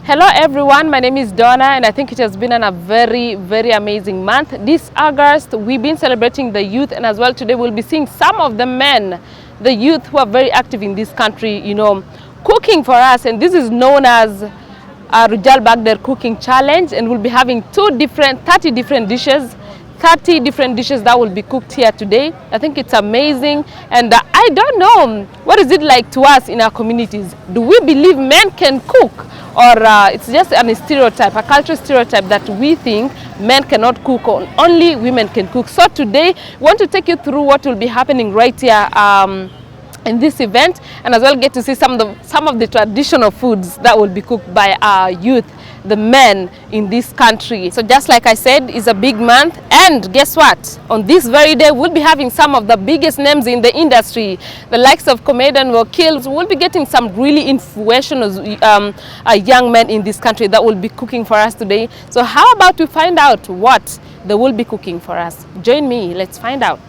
Hello everyone, my name is Donna and I think it has been a very amazing month. This August we've been celebrating the youth, and as well today we'll be seeing some of the men, the youth who are very active in this country, cooking for us, and this is known as Rujal Bagder Cooking Challenge, and we'll be having 30 different dishes. 30 different dishes that will be cooked here today. I think it's amazing, and I don't know, what is it like to us in our communities? Do we believe men can cook, or it's just a stereotype, a cultural stereotype that we think men cannot cook, or only women can cook? So today we want to take you through what will be happening right here in this event, and as well get to see some of the traditional foods that will be cooked by our youth, the men in this country. So just like I said, it's a big month, and guess what? On this very day, we'll be having some of the biggest names in the industry, the likes of comedian Wakils. We'll be getting some really influential young men in this country that will be cooking for us today. So how about we find out what they will be cooking for us? Join me, let's find out.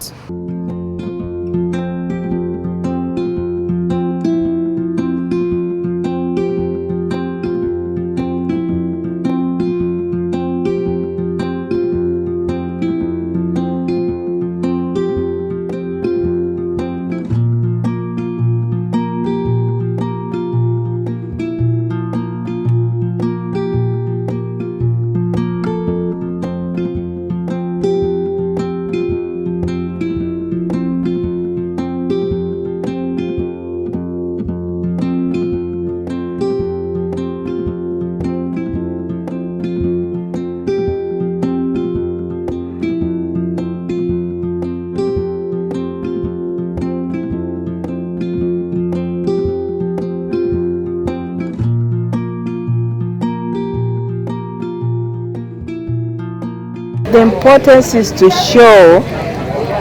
The importance is to show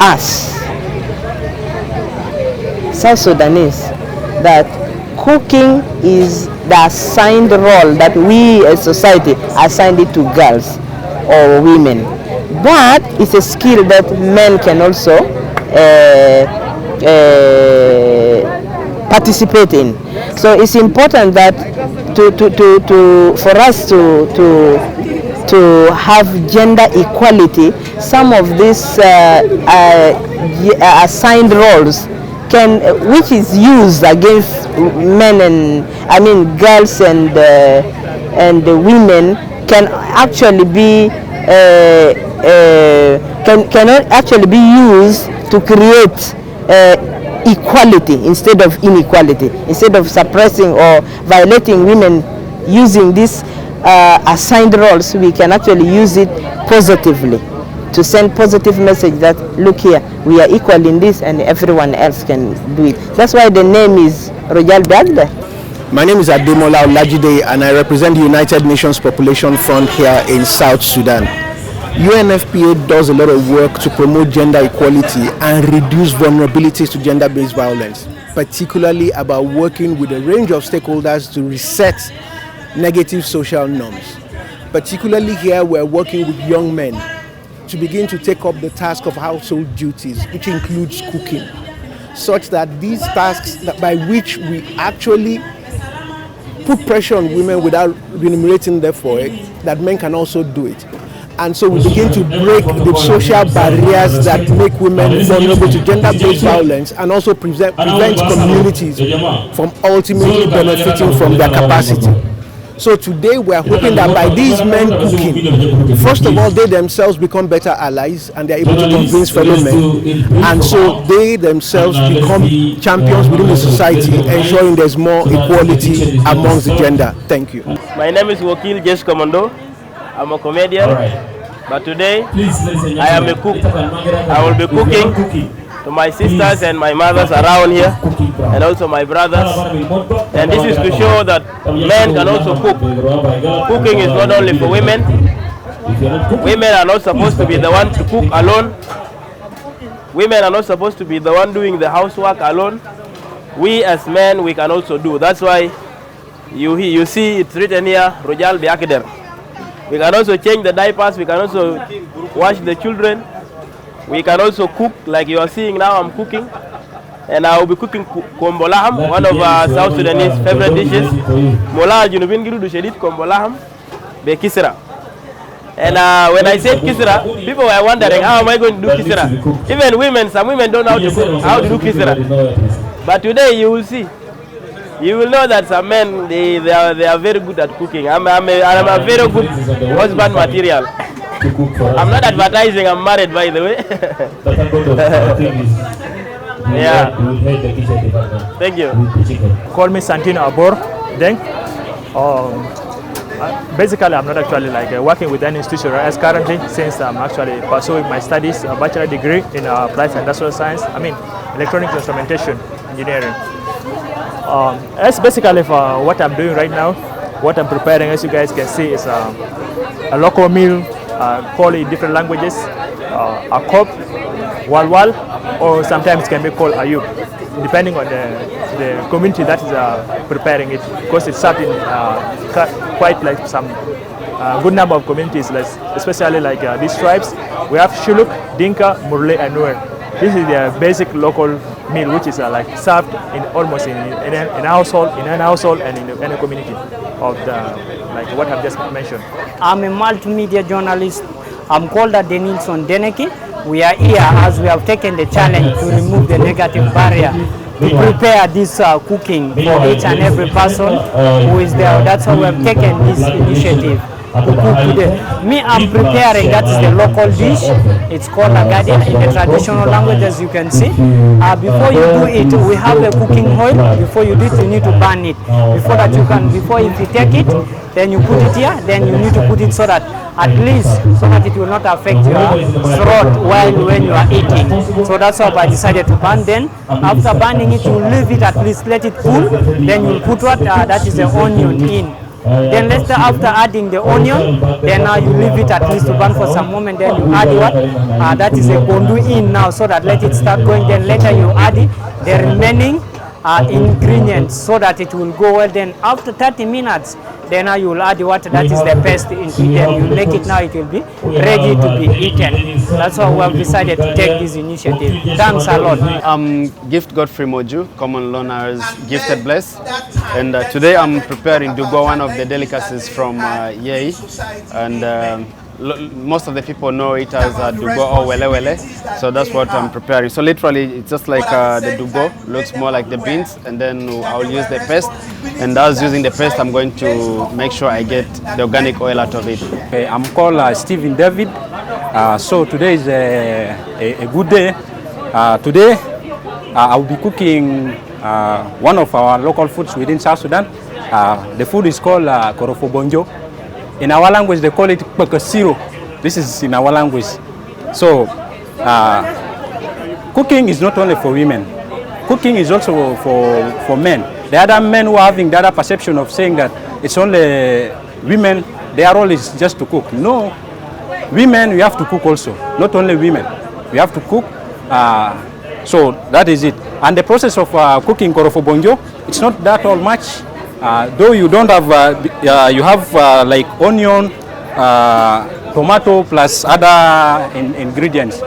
us, South Sudanese, that cooking is the assigned role that we as society assigned it to girls or women. But it's a skill that men can also participate in. So it's important that for us to have gender equality. Some of these assigned roles which is used against men and girls and women can actually be cannot actually be used to create equality instead of inequality. Instead of suppressing or violating women using this assigned roles, we can actually use it positively to send positive message that look here, we are equal in this and everyone else can do it. That's why the name is Royal Bagda. My name is Ademola Olajide and I represent the United Nations Population Fund here in South Sudan. UNFPA does a lot of work to promote gender equality and reduce vulnerabilities to gender-based violence, particularly about working with a range of stakeholders to reset negative social norms. Particularly here, we're working with young men to begin to take up the task of household duties, which includes cooking, such that these tasks by which we actually put pressure on women without remunerating them for it, that men can also do it. And so we begin to break the social barriers that make women vulnerable to gender-based violence and also prevent communities from ultimately benefiting from their capacity. So today we are hoping that by these men cooking, first of all, they themselves become better allies and they are able to convince fellow men. And so they themselves become champions within the society, ensuring there's more equality amongst the gender. Thank you. My name is Wakil Jesh Commando. I'm a comedian, but today I am a cook. I will be cooking to my sisters and my mothers around here, and also my brothers. And this is to show that men can also cook. Cooking is not only for women. Women are not supposed to be the one to cook alone. Women are not supposed to be the one doing the housework alone. We as men, we can also do. That's why you see it's written here, Rujal Bagder. We can also change the diapers, we can also wash the children, we can also cook like you are seeing now I'm cooking. And I will be cooking kombolaham, one of our South Sudanese favorite dishes. Mola junubin giru du shedid kombolaham be kisra. And when I said kisra, people were wondering, how am I going to do kisra? Even women, some women don't know how to do kisra. But today you will see. You will know that some men, they are very good at cooking. I'm a very good husband material. I'm not advertising, I'm married, by the way. Yeah. Thank you. Call me Santino Abor. Then, basically, I'm not actually like working with any institution as currently, since I'm actually pursuing my studies, a bachelor degree in applied industrial science. I mean, electronic instrumentation engineering. As basically for what I'm doing right now, what I'm preparing, as you guys can see, is a local meal, called in different languages, a kop, walwal, or sometimes can be called ayub, depending on the community that is preparing it, because it's served in quite like some good number of communities, especially like these tribes. We have Shuluk, Dinka, Murle, and Nuer. This is the basic local meal, which is like served in almost in a household, and in any community of the like what I've just mentioned. I'm a multimedia journalist. I'm called Denilson Deneki. We are here as we have taken the challenge to remove the negative barrier to prepare this cooking for each and every person who is there. That's how we have taken this initiative to cook today. Me, I'm preparing, that is the local dish. It's called agadia in the traditional language, as you can see. Before you do it, we have a cooking oil. Before you do it, you need to burn it. Before that you can, if you take it, then you put it here, then you need to put it so that at least so that it will not affect your throat when you are eating. So that's how I decided to burn. Then after burning it, you leave it at least, let it cool. Then you put what that is the onion in. Then after adding the onion, then now you leave it at least to burn for some moment. Then you add what that is a kondu in now, so that let it start going. Then later you add the remaining ingredients so that it will go well. Then after 30 minutes, then now you will add what that is the best ingredient. You make it now, it will be ready to be eaten. That's how we have decided to take this initiative. Thanks a lot. I'm Gift Godfrey Moju, common known as Gifted Bless, and today I'm preparing dugo, one of the delicacies from Yei, and most of the people know it as dugo or wele wele, so that's what I'm preparing. So literally it's just like the dugo, looks more like the beans, and then I'll use the paste, and as using the paste I'm going to make sure I get the organic oil out of it. Okay, I'm called Stephen David. So today is a good day. Today I will be cooking one of our local foods within South Sudan. The food is called korofo bonjo. In our language, they call it pakasiro. This is in our language. So, cooking is not only for women. Cooking is also for men. The other men who are having the other perception of saying that it's only women, their role is just to cook. No, women, we have to cook also. Not only women, we have to cook. So that is it. And the process of cooking korofo bonjo, it's not that all much. Though you don't have, you have like onion, tomato plus other ingredients.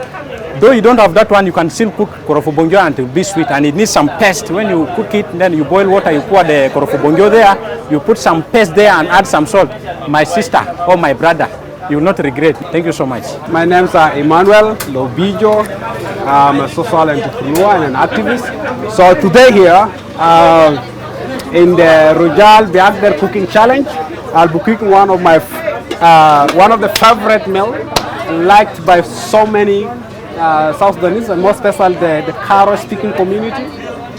Though you don't have that one, you can still cook korofo bonjo and it will be sweet, and it needs some paste. When you cook it, then you boil water, you pour the korofo bonjo there, you put some paste there and add some salt. My sister or my brother, you will not regret. Thank you so much. My name is Emmanuel Lobijo. I'm a social entrepreneur and an activist. So today here, in the Rojal the Agder Cooking Challenge, I'll be cooking one of the favorite meal liked by so many South Sudanese, and more especially the Karo speaking community.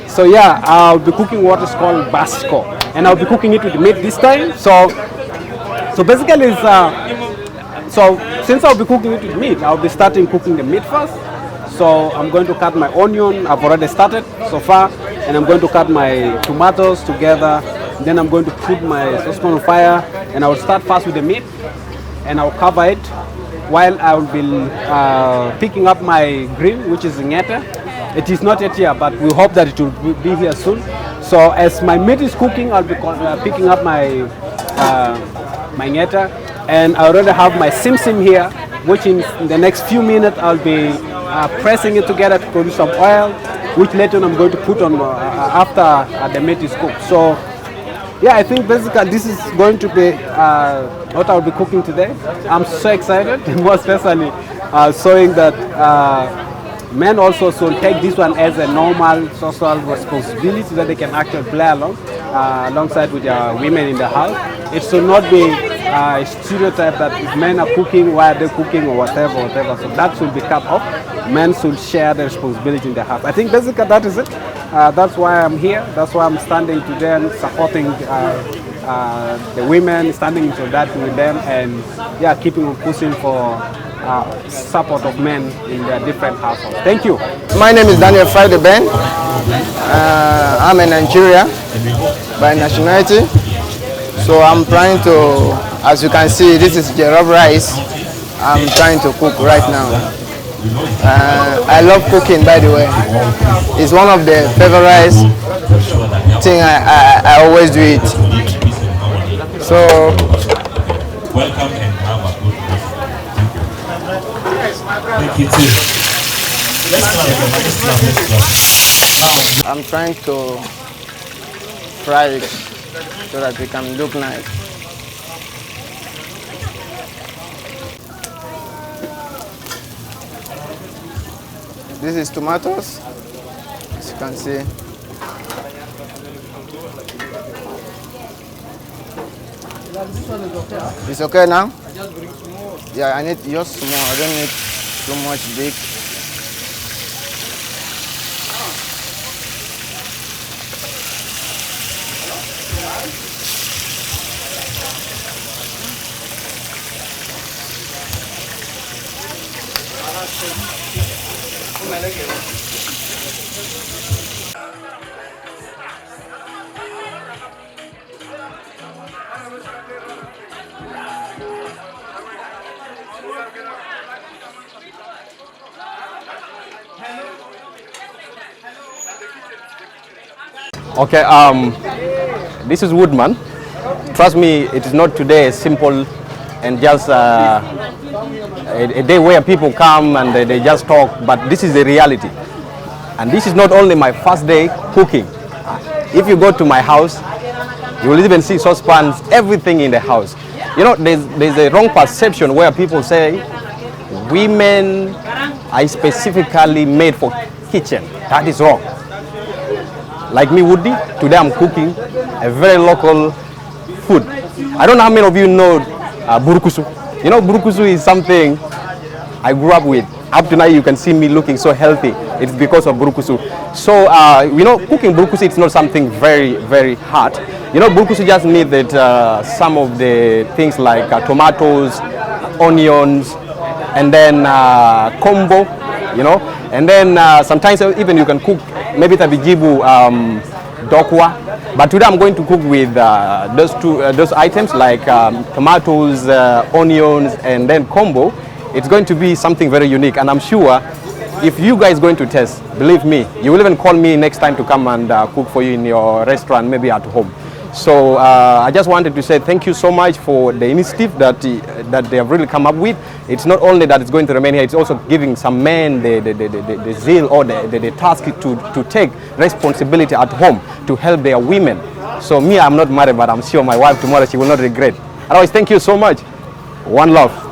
So yeah, I'll be cooking what is called basco, and I'll be cooking it with meat this time. So basically it's so since I'll be cooking it with meat, I'll be starting cooking the meat first. So I'm going to cut my onion. I've already started so far. And I'm going to cut my tomatoes together. Then I'm going to put my saucepan on fire, and I will start first with the meat, and I'll cover it while I will be picking up my green, which is ngeta. It is not yet here, but we hope that it will be here soon. So as my meat is cooking, I'll be picking up my my ngeta, and I already have my sim here, which in the next few minutes I'll be pressing it together to produce some oil. which later on I'm going to put on after the meat is cooked. So yeah, I think basically this is going to be what I'll be cooking today. I'm so excited, more especially showing that men also should take this one as a normal social responsibility that they can actually play along alongside with women in the house. It should not be a stereotype that if men are cooking, why are they cooking or whatever. So that should be cut off. Men should share the responsibility in the house. I think basically that is it. That's why I'm here. That's why I'm standing today and supporting the women, standing in solidarity with them, and yeah, keeping on pushing for support of men in their different households. Thank you. My name is Daniel Friday Ben. I'm in Nigeria by nationality. So I'm trying to, as you can see, this is jollof rice. I'm trying to cook right now. I love cooking, by the way. It's one of the favorite thing I always do it. So welcome and have a good day. Thank you too. Let's clap. I'm trying to fry it so that it can look nice. This is tomatoes, as you can see. It's okay now? Yeah, I need just small. I don't need too much big. Okay, this is Woodman. Trust me, it is not today simple and just a day where people come and they just talk, but this is the reality. And this is not only my first day cooking. If you go to my house, you will even see saucepans, everything in the house. You know, there's a wrong perception where people say women are specifically made for kitchen. That is wrong. Like me, Woody, today I'm cooking a very local food. I don't know how many of you know burukusu. You know, burukusu is something I grew up with. Up to now, you can see me looking so healthy. It's because of burukusu. So, you know, cooking burukusu, it's not something very, very hard. You know, burukusu just need that some of the things like tomatoes, onions, and then combo, you know. And then sometimes even you can cook maybe tabijibu dokwa. But today I'm going to cook with those items like tomatoes, onions, and then combo. It's going to be something very unique, and I'm sure if you guys going to test, believe me, you will even call me next time to come and cook for you in your restaurant, maybe at home. So I just wanted to say thank you so much for the initiative that they have really come up with. It's not only that it's going to remain here, it's also giving some men the zeal or the task to take responsibility at home to help their women. So me, I'm not married, but I'm sure my wife tomorrow, she will not regret. Otherwise, thank you so much. One love.